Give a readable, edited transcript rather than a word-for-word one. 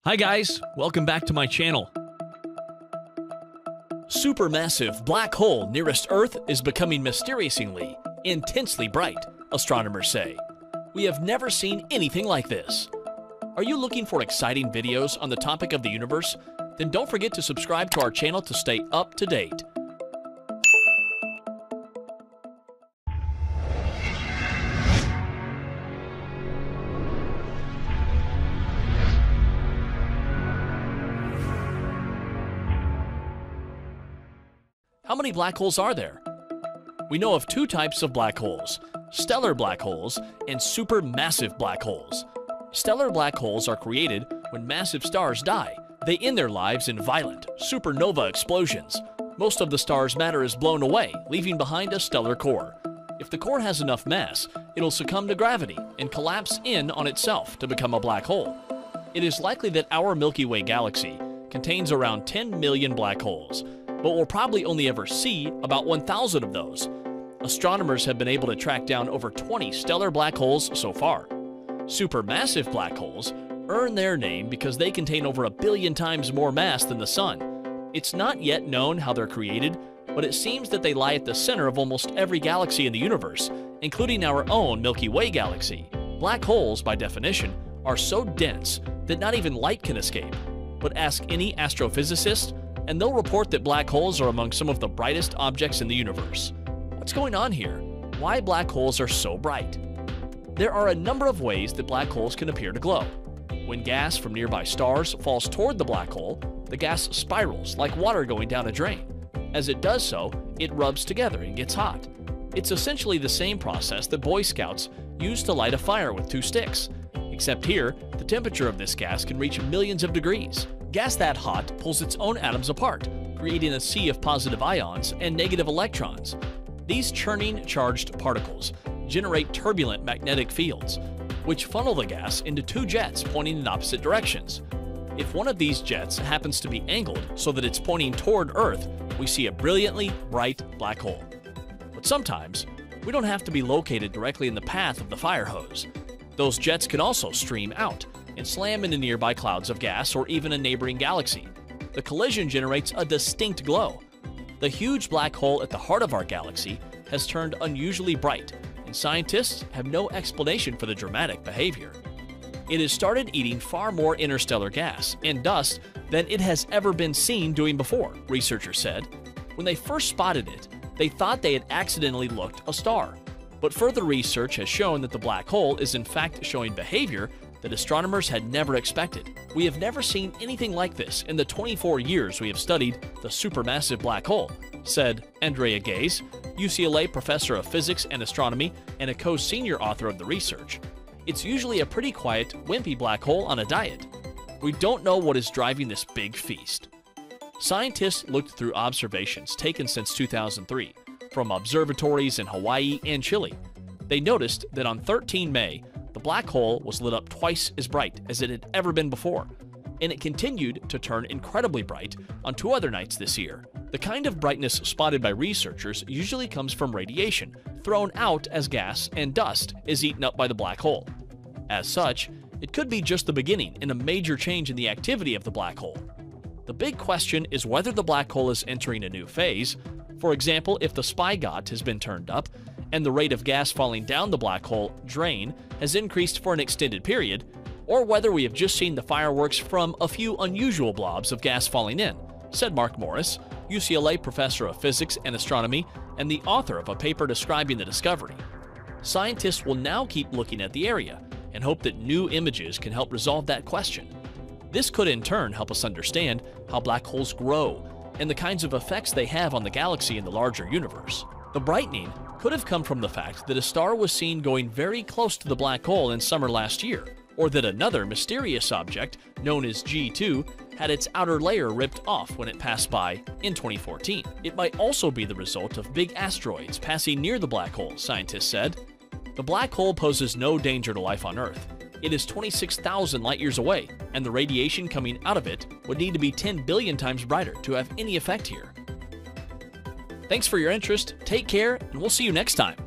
Hi guys, welcome back to my channel. Supermassive black hole nearest Earth is becoming mysteriously, intensely bright, astronomers say. We have never seen anything like this. Are you looking for exciting videos on the topic of the universe? Then don't forget to subscribe to our channel to stay up to date. How many black holes are there? We know of two types of black holes, stellar black holes and supermassive black holes. Stellar black holes are created when massive stars die. They end their lives in violent supernova explosions. Most of the star's matter is blown away, leaving behind a stellar core. If the core has enough mass, it'll succumb to gravity and collapse in on itself to become a black hole. It is likely that our Milky Way galaxy contains around 10 million black holes, but we'll probably only ever see about 1,000 of those. Astronomers have been able to track down over 20 stellar black holes so far. Supermassive black holes earn their name because they contain over 1 billion times more mass than the Sun. It's not yet known how they're created, but it seems that they lie at the center of almost every galaxy in the universe, including our own Milky Way galaxy. Black holes, by definition, are so dense that not even light can escape. But ask any astrophysicist, and they'll report that black holes are among some of the brightest objects in the universe. What's going on here? Why black holes are so bright? There are a number of ways that black holes can appear to glow. When gas from nearby stars falls toward the black hole, the gas spirals like water going down a drain. As it does so, it rubs together and gets hot. It's essentially the same process that Boy Scouts use to light a fire with 2 sticks. Except here, the temperature of this gas can reach millions of degrees. Gas that hot pulls its own atoms apart, creating a sea of positive ions and negative electrons. These churning charged particles generate turbulent magnetic fields, which funnel the gas into 2 jets pointing in opposite directions. If one of these jets happens to be angled so that it's pointing toward Earth, we see a brilliantly bright black hole. But sometimes, we don't have to be located directly in the path of the fire hose. Those jets can also stream out and slam into nearby clouds of gas or even a neighboring galaxy. The collision generates a distinct glow. The huge black hole at the heart of our galaxy has turned unusually bright, and scientists have no explanation for the dramatic behavior. It has started eating far more interstellar gas and dust than it has ever been seen doing before, researchers said. When they first spotted it, they thought they had accidentally looked a star. But further research has shown that the black hole is in fact showing behavior that astronomers had never expected. We have never seen anything like this in the 24 years we have studied the supermassive black hole, said Andrea Gaze, UCLA professor of physics and astronomy and a co-senior author of the research. It's usually a pretty quiet, wimpy black hole on a diet. We don't know what is driving this big feast. Scientists looked through observations taken since 2003 from observatories in Hawaii and Chile. They noticed that on 13 May, the black hole was lit up twice as bright as it had ever been before, and it continued to turn incredibly bright on 2 other nights this year. The kind of brightness spotted by researchers usually comes from radiation thrown out as gas and dust is eaten up by the black hole. As such, it could be just the beginning in a major change in the activity of the black hole. The big question is whether the black hole is entering a new phase. For example, if the SPY-GOT has been turned up and the rate of gas falling down the black hole drain has increased for an extended period, or whether we have just seen the fireworks from a few unusual blobs of gas falling in, said Mark Morris, UCLA professor of physics and astronomy and the author of a paper describing the discovery. Scientists will now keep looking at the area and hope that new images can help resolve that question. This could in turn help us understand how black holes grow and the kinds of effects they have on the galaxy and the larger universe. The brightening could have come from the fact that a star was seen going very close to the black hole in summer last year, or that another mysterious object, known as G2, had its outer layer ripped off when it passed by in 2014. It might also be the result of big asteroids passing near the black hole, scientists said. The black hole poses no danger to life on Earth. It is 26,000 light-years away, and the radiation coming out of it would need to be 10 billion times brighter to have any effect here. Thanks for your interest, take care, and we'll see you next time.